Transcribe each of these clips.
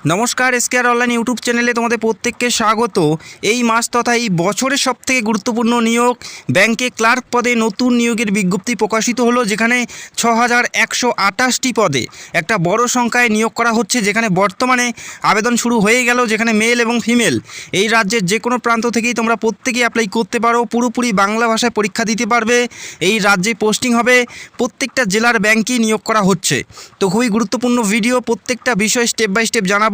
নমস্কার, এসকেআর online YouTube চ্যানেলে তোমাদের প্রত্যেককে স্বাগত। এই মাস তথা এই বছরের সবথেকে গুরুত্বপূর্ণ নিয়োগ ব্যাংকে ক্লার্ক পদে নতুন নিয়োগের বিজ্ঞপ্তি প্রকাশিত হলো, যেখানে 6128টি পদে একটা বড় সংখ্যায় নিয়োগ করা হচ্ছে। যেখানে বর্তমানে আবেদন শুরু হয়ে গেল, যেখানে মেল এবং ফিমেল এই রাজ্যের যে কোনো প্রান্ত থেকেই তোমরা প্রত্যেকেই অ্যাপ্লাই করতে পারো। পুরোপুরি বাংলা ভাষায় পরীক্ষা দিতে পারবে। এই রাজ্যে পোস্টিং হবে, প্রত্যেকটা জেলার ব্যাংকেই নিয়োগ করা হচ্ছে। তো খুবই গুরুত্বপূর্ণ ভিডিও, প্রত্যেকটা বিষয় স্টেপ বাই স্টেপ জানাবো।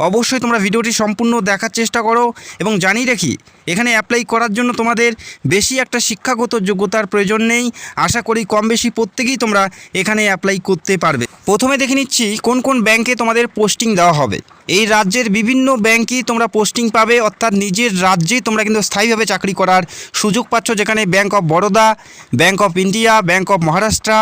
অবশ্যই তোমরা ভিডিওটি সম্পূর্ণ দেখার চেষ্টা করো। এবং জানিয়ে রাখি, এখানে অ্যাপ্লাই করার জন্য তোমাদের বেশি একটা শিক্ষাগত যোগ্যতার প্রয়োজন নেই। আশা করি কম বেশি প্রত্যেকেই তোমরা এখানে অ্যাপ্লাই করতে পারবে। প্রথমে দেখে নিচ্ছি কোন কোন ব্যাংকে তোমাদের পোস্টিং দেওয়া হবে। এই রাজ্যের বিভিন্ন ব্যাংকেই তোমরা পোস্টিং পাবে, অর্থাৎ নিজের রাজ্যেই তোমরা কিন্তু স্থায়ীভাবে চাকরি করার সুযোগ পাচ্ছ। যেখানে bank of Baroda, bank of India, bank of Maharashtra,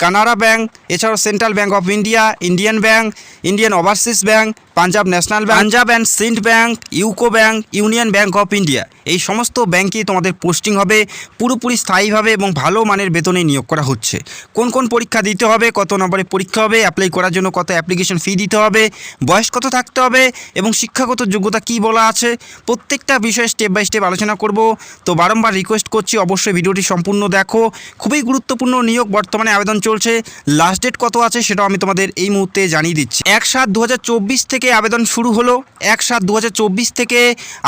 Canara bank, এছাড়াও central bank of India, Indian bank, Indian overseas bank, Punjab national bank, Punjab and Sind bank, UCO bank, union bank of India, এই সমস্ত ব্যাংকেই তোমাদের পোস্টিং হবে পুরোপুরি স্থায়ীভাবে এবং ভালো মানের বেতনে নিয়োগ করা হচ্ছে। কোন কোন পরীক্ষা দিতে হবে, কত নম্বরে পরীক্ষা হবে, অ্যাপ্লাই করার জন্য কত অ্যাপ্লিকেশন ফি দিতে হবে, বয়স কত থাকতে হবে এবং শিক্ষাগত যোগ্যতা কী বলা আছে, প্রত্যেকটা বিষয়ে স্টেপ বাই স্টেপ আলোচনা করব। তো বারংবার রিকোয়েস্ট করছি, অবশ্যই ভিডিওটি সম্পূর্ণ দেখো। খুবই গুরুত্বপূর্ণ নিয়োগ, বর্তমানে আবেদন চলছে। লাস্ট ডেট কত আছে সেটাও আমি তোমাদের এই মুহূর্তে জানিয়ে দিচ্ছি। 1/7/2024 থেকে আবেদন শুরু হলো। 1/7/2024 থেকে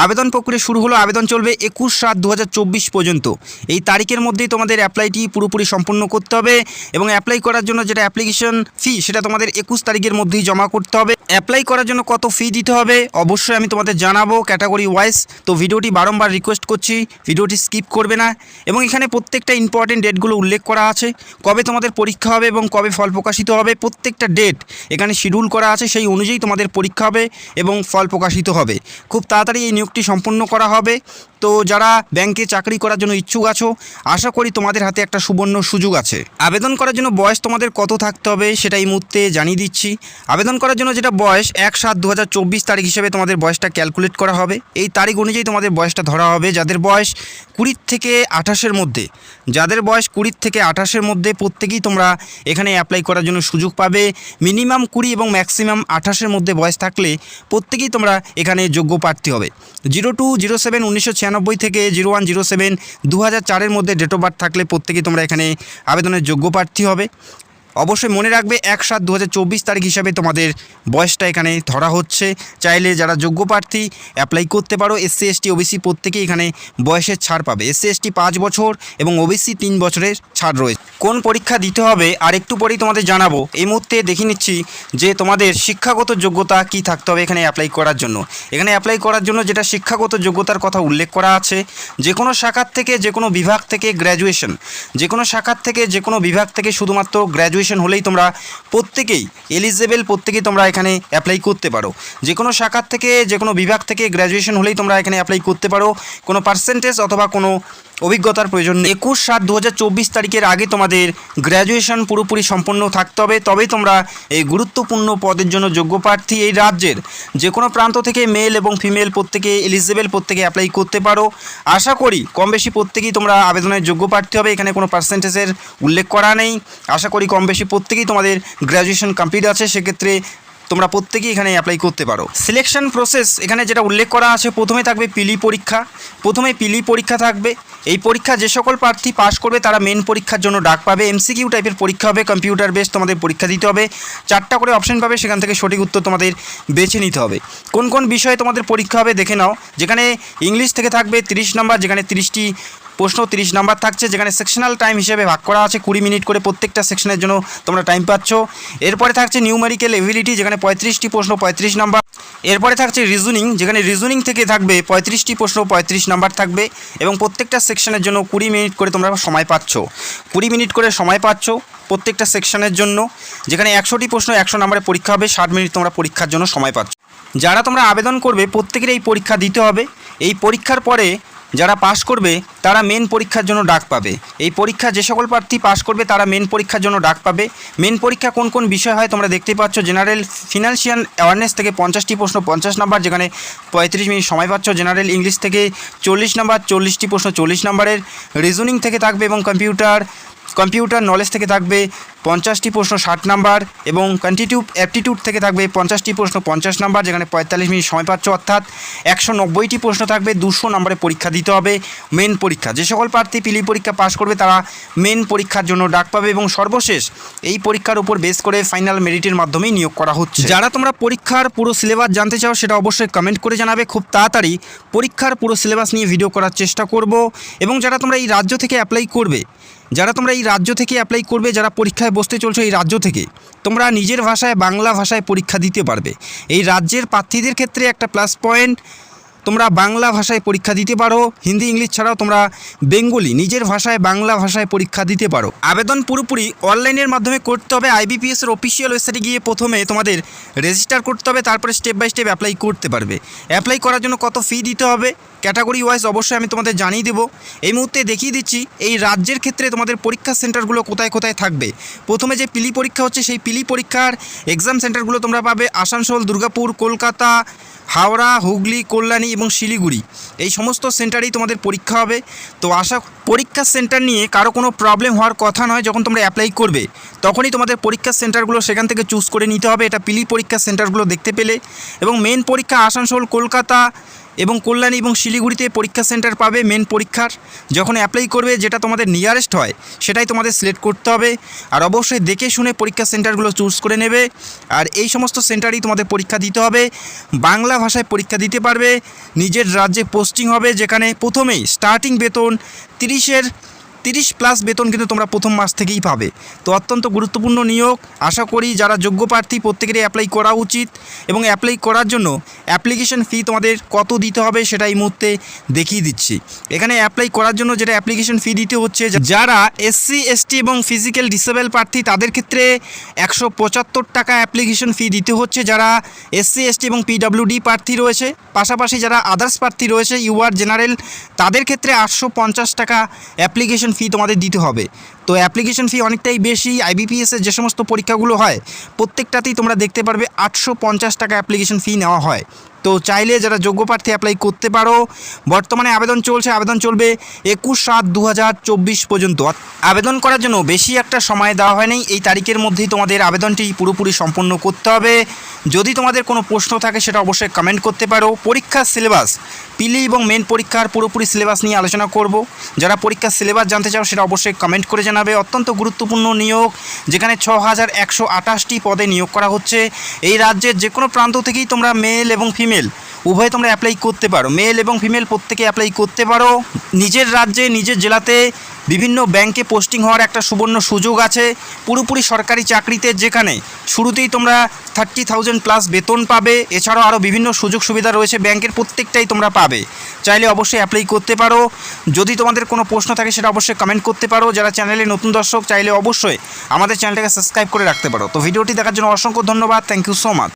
আবেদন প্রক্রিয়া শুরু হলো। আবেদন চলবে 21/7/2024 পর্যন্ত। এই তারিখের মধ্যেই তোমাদের অ্যাপ্লাইটি পুরোপুরি সম্পূর্ণ করতে হবে। এবং অ্যাপ্লাই করার জন্য যেটা অ্যাপ্লিকেশন ফি, সেটা তোমাদের 21 তারিখের মধ্যেই জমা করতে হবে। অ্যাপ্লাই করার জন্য কত ফি দিতে হবে অবশ্যই আমি তোমাদের জানাবো ক্যাটাগরি ওয়াইজ। তো ভিডিওটি বারংবার রিকোয়েস্ট করছি, ভিডিওটি স্কিপ করবে না। এবং এখানে প্রত্যেকটা ইম্পর্টেন্ট ডেটগুলো উল্লেখ করা আছে, কবে তোমাদের পরীক্ষা হবে এবং কবে ফল প্রকাশিত হবে। প্রত্যেকটা ডেট এখানে শিডিউল করা আছে, সেই অনুযায়ী তোমাদের পরীক্ষা হবে এবং ফল প্রকাশিত হবে। খুব তাড়াতাড়ি এই নিয়োগটি সম্পূর্ণ করা হবে। তো যারা ব্যাংকে চাকরি করার জন্য ইচ্ছুক আছো, আশা করি তোমাদের হাতে একটা সুবর্ণ সুযোগ আছে। আবেদন করার জন্য বয়স তোমাদের কত থাকতে হবে সেটা এই মুহূর্তে জানিয়ে দিচ্ছি। আবেদন করার জন্য যেটা বয়স, 1/7/2024 তারিখ হিসেবে তোমাদের বয়সটা ক্যালকুলেট করা হবে। এই তারিখ অনুযায়ী তোমাদের বয়সটা ধরা হবে। যাদের বয়স 20 থেকে 28-এর মধ্যে, যাদের বয়স 20 থেকে 28-এর মধ্যে প্রত্যেকেই তোমরা এখানে অ্যাপ্লাই করার জন্য সুযোগ পাবে। মিনিমাম 20 এবং ম্যাক্সিমাম 28-এর মধ্যে বয়স থাকলে প্রত্যেকেই তোমরা এখানে যোগ্য প্রার্থী হবে। 02/07/1996 থেকে 01/07/2004-এর মধ্যে ডেট অফ বার্থ থাকলে প্রত্যেকেই তোমরা এখানে আবেদনের যোগ্য প্রার্থী হবে। অবশ্যই মনে রাখবে 1/7/2024 তারিখ হিসাবে তোমাদের বয়সটা এখানে ধরা হচ্ছে। চাইলে যারা যোগ্য প্রার্থী অ্যাপ্লাই করতে পারো। SC ST OBC প্রত্যেকেই এখানে বয়সের ছাড় পাবে। SC ST 5 বছর এবং OBC 3 বছরের ছাড় রয়েছে। কোন পরীক্ষা দিতে হবে আর একটু পরেই তোমাদের জানাবো। এই মুহূর্তে দেখে নিচ্ছি যে তোমাদের শিক্ষাগত যোগ্যতা কি থাকতে হবে এখানে অ্যাপ্লাই করার জন্য। এখানে অ্যাপ্লাই করার জন্য যেটা শিক্ষাগত যোগ্যতার কথা উল্লেখ করা আছে, যে কোনো শাখার থেকে, যে কোনো বিভাগ থেকে গ্র্যাজুয়েশন, যে কোনো শাখার থেকে, যে কোনো বিভাগ থেকে শুধুমাত্র গ্র্যাজুয়েশন হলেই তোমরা প্রত্যেকেই এলিজেবল, প্রত্যেকেই তোমরা এখানে অ্যাপ্লাই করতে পারো। যে কোনো শাখার থেকে, যে কোনো বিভাগ থেকে গ্র্যাজুয়েশন হলেই তোমরা এখানে অ্যাপ্লাই করতে পারো। কোনো পার্সেন্টেজ অথবা কোনো অভিজ্ঞতার প্রয়োজন নেই। 21/7/2024 তারিখের আগে তোমাদের গ্র্যাজুয়েশন পুরোপুরি সম্পন্ন থাকতে হবে, তবেই তোমরা এই গুরুত্বপূর্ণ পদের জন্য যোগ্য প্রার্থী। এই রাজ্যের যে কোনো প্রান্ত থেকে মেল এবং ফিমেল প্রত্যেকে এলিজেবল, প্রত্যেকে অ্যাপ্লাই করতে পারো। আশা করি কম বেশি প্রত্যেকেই তোমরা আবেদনের যোগ্য প্রার্থী হবে। এখানে কোনো পার্সেন্টেজের উল্লেখ করা নেই। আশা করি কম বেশি প্রত্যেকেই তোমাদের গ্র্যাজুয়েশন কমপ্লিট আছে, সেক্ষেত্রে তোমরা প্রত্যেকেই এখানে অ্যাপ্লাই করতে পারো। সিলেকশন প্রসেস এখানে যেটা উল্লেখ করা আছে, প্রথমে থাকবে পিলি পরীক্ষা। প্রথমে পিলি পরীক্ষা থাকবে। এই পরীক্ষা যে সকল প্রার্থী পাশ করবে তারা মেন পরীক্ষার জন্য ডাক পাবে। MCQ টাইপের পরীক্ষা হবে, কম্পিউটার বেস তোমাদের পরীক্ষা দিতে হবে। 4টা করে অপশন পাবে, সেখান থেকে সঠিক উত্তর তোমাদের বেছে নিতে হবে। কোন কোন বিষয়ে তোমাদের পরীক্ষা হবে দেখে নাও। যেখানে ইংলিশ থেকে থাকবে 30 নম্বর, যেখানে 30টি প্রশ্ন 30 নাম্বার থাকছে। যেখানে সেকশনাল টাইম হিসেবে ভাগ করা আছে, 20 মিনিট করে প্রত্যেকটা সেকশনের জন্য তোমরা টাইম পাচ্ছ। এরপরে থাকছে নিউমেরিক্যাল এবিলিটি, যেখানে 35টি প্রশ্ন 35 নাম্বার। এরপরে থাকছে রিজনিং, যেখানে রিজনিং থেকে থাকবে 35টি প্রশ্ন 35 নাম্বার থাকবে এবং প্রত্যেকটা সেকশনের জন্য 20 মিনিট করে তোমরা সময় পাচ্ছ। 20 মিনিট করে সময় পাচ্ছ প্রত্যেকটা সেকশনের জন্য। যেখানে 100টি প্রশ্ন 100 নম্বরে পরীক্ষা হবে, 60 মিনিট তোমরা পরীক্ষার জন্য সময় পাচ্ছ। যারা তোমরা আবেদন করবে প্রত্যেকের এই পরীক্ষা দিতে হবে। এই পরীক্ষার পরে যারা পাস করবে তারা মেন পরীক্ষার জন্য ডাক পাবে। এই পরীক্ষা যে সকল প্রার্থী পাস করবে তারা মেন পরীক্ষার জন্য ডাক পাবে। মেন পরীক্ষা কোন কোন বিষয় হয় তোমরা দেখতেই পাচ্ছ। জেনারেল ফিনান্সিয়াল অ্যাওয়ারনেস থেকে 50টি প্রশ্ন 50 নাম্বার, যেখানে 35 মিনিট সময় পাচ্ছ। জেনারেল ইংলিশ থেকে 40 নাম্বার, 40টি প্রশ্ন 40 নাম্বারের। রিজনিং থেকে থাকবে এবং কম্পিউটার কম্পিউটার নলেজ থেকে থাকবে 50টি প্রশ্ন 60 নাম্বার এবং কোয়ান্টিটিভ অ্যাপটিটিউড থেকে থাকবে 50টি প্রশ্ন 50 নাম্বার, যেখানে 45 মিনিট সময় পাচ্ছ, অর্থাৎ 190টি প্রশ্ন থাকবে। 200 নম্বরে পরীক্ষা দিতে হবে মেন পরীক্ষা। যে সকল প্রার্থী পিলি পরীক্ষা পাস করবে তারা মেন পরীক্ষার জন্য ডাক পাবে এবং সর্বশেষ এই পরীক্ষার উপর বেস করে ফাইনাল মেরিটের মাধ্যমেই নিয়োগ করা হচ্ছে। যারা তোমরা পরীক্ষার পুরো সিলেবাস জানতে চাও সেটা অবশ্যই কমেন্ট করে জানাবে। খুব তাড়াতাড়ি পরীক্ষার পুরো সিলেবাস নিয়ে ভিডিও করার চেষ্টা করব। এবং যারা তোমরা এই রাজ্য থেকে অ্যাপ্লাই করবে, যারা পরীক্ষায় বসতে চলছো এই রাজ্য থেকে, তোমরা নিজের ভাষায় বাংলা ভাষায় পরীক্ষা দিতে পারবে। এই রাজ্যের প্রার্থীদের ক্ষেত্রে একটা প্লাস পয়েন্ট, তোমরা বাংলা ভাষায় পরীক্ষা দিতে পারো। হিন্দি ইংলিশ ছাড়াও তোমরা বেঙ্গলি নিজের ভাষায় বাংলা ভাষায় পরীক্ষা দিতে পারো। আবেদন পুরোপুরি অনলাইনের মাধ্যমে করতে হবে। আইবিপিএসের অফিসিয়াল ওয়েবসাইটে গিয়ে প্রথমে তোমাদের রেজিস্টার করতে হবে, তারপরে স্টেপ বাই স্টেপ অ্যাপ্লাই করতে পারবে। অ্যাপ্লাই করার জন্য কত ফি দিতে হবে ক্যাটাগরি ওয়াইজ অবশ্যই আমি তোমাদের জানিয়ে দেবো। এই মুহূর্তে দেখিয়ে দিচ্ছি এই রাজ্যের ক্ষেত্রে তোমাদের পরীক্ষা সেন্টারগুলো কোথায় কোথায় থাকবে। প্রথমে যে পিলি পরীক্ষা হচ্ছে সেই পিলি পরীক্ষার এক্সাম সেন্টারগুলো তোমরা পাবে আসানসোল, দুর্গাপুর, কলকাতা, হাওড়া, হুগলি, কল্যাণী এবং শিলিগুড়ি। এই সমস্ত সেন্টারেই তোমাদের পরীক্ষা হবে। তো পরীক্ষার সেন্টার নিয়ে কারো কোনো প্রবলেম হওয়ার কথা নয়। যখন তোমরা অ্যাপ্লাই করবে তখনই তোমাদের পরীক্ষার সেন্টারগুলো সেখান থেকে চুজ করে নিতে হবে। এটা পিলি পরীক্ষার সেন্টারগুলো দেখতে পেলে। এবং মেন পরীক্ষা আসানসোল, কলকাতা এবং কল্যাণী এবং শিলিগুড়িতে পরীক্ষা সেন্টার পাবে। মেন পরীক্ষার যখন অ্যাপ্লাই করবে যেটা তোমাদের নিয়ারেস্ট হয় সেটাই তোমাদের সিলেক্ট করতে হবে। আর অবশ্যই দেখে শুনে পরীক্ষা সেন্টারগুলো চুজ করে নেবে। আর এই সমস্ত সেন্টারেই তোমাদের পরীক্ষা দিতে হবে। বাংলা ভাষায় পরীক্ষা দিতে পারবে। নিজের রাজ্যে পোস্টিং হবে, যেখানে প্রথমেই স্টার্টিং বেতন 30 প্লাস বেতন কিন্তু তোমরা প্রথম মাস থেকেই পাবে। তো অত্যন্ত গুরুত্বপূর্ণ নিয়োগ। আশা করি যারা যোগ্য প্রার্থী প্রত্যেকেরই অ্যাপ্লাই করা উচিত। এবং অ্যাপ্লাই করার জন্য অ্যাপ্লিকেশন ফি তোমাদের কত দিতে হবে সেটা এই মুহূর্তে দেখিয়ে দিচ্ছি। এখানে অ্যাপ্লাই করার জন্য যেটা অ্যাপ্লিকেশন ফি দিতে হচ্ছে, যারা এসসি, এসটি এবং ফিজিক্যাল ডিসেবল প্রার্থী তাদের ক্ষেত্রে 175 টাকা অ্যাপ্লিকেশন ফি দিতে হচ্ছে। যারা এসসি, এসটি এবং পিডব্লিউডি প্রার্থী রয়েছে, পাশাপাশি যারা আদার্স প্রার্থী রয়েছে ইউআর জেনারেল, তাদের ক্ষেত্রে 850 টাকা অ্যাপ্লিকেশন ফি তোমাদের দিতে হবে। তো অ্যাপ্লিকেশন ফি অনেকটাই বেশি। আইবিপিএসের যে সমস্ত পরীক্ষাগুলো হয় প্রত্যেকটাতেই তোমরা দেখতে পারবে 850 টাকা অ্যাপ্লিকেশন ফি নেওয়া হয়। তো চাইলে যারা যোগ্য প্রার্থী অ্যাপ্লাই করতে পারো। বর্তমানে আবেদন চলবে 21/7/2024 পর্যন্ত। আবেদন করার জন্য বেশি একটা সময় দেওয়া হয়নি। এই তারিখের মধ্যেই তোমাদের আবেদনটি পুরোপুরি সম্পন্ন করতে হবে। যদি তোমাদের কোনো প্রশ্ন থাকে সেটা অবশ্যই কমেন্ট করতে পারো। পরীক্ষার সিলেবাস পিলি এবং মেন পরীক্ষার পুরোপুরি সিলেবাস নিয়ে আলোচনা করব। যারা পরীক্ষার সিলেবাস জানতে চাও সেটা অবশ্যই কমেন্ট করে জানাবে। অত্যন্ত গুরুত্বপূর্ণ নিয়োগ, যেখানে 6128টি পদে নিয়োগ করা হচ্ছে। এই রাজ্যের যে কোনো প্রান্ত থেকেই তোমরা মেল এবং ফিমেল উভয় তোমরা অ্যাপ্লাই করতে পারো। মেল এবং ফিমেল প্রত্যেকে অ্যাপ্লাই করতে পারো। নিজের রাজ্যে নিজের জেলাতে বিভিন্ন ব্যাংকে পোস্টিং হওয়ার একটা সুবর্ণ সুযোগ আছে। পুরোপুরি সরকারি চাকরিতে, যেখানে শুরুতেই তোমরা 30,000 প্লাস বেতন পাবে। এছাড়াও আরও বিভিন্ন সুযোগ সুবিধা রয়েছে ব্যাংকের, প্রত্যেকটাই তোমরা পাবে। চাইলে অবশ্যই অ্যাপ্লাই করতে পারো। যদি তোমাদের কোনো প্রশ্ন থাকে সেটা অবশ্যই কমেন্ট করতে পারো। যারা চ্যানেলে নতুন দর্শক চাইলে অবশ্যই আমাদের চ্যানেলটাকে সাবস্ক্রাইব করে রাখতে পারো। তো ভিডিওটি দেখার জন্য অসংখ্য ধন্যবাদ। Thank you so much.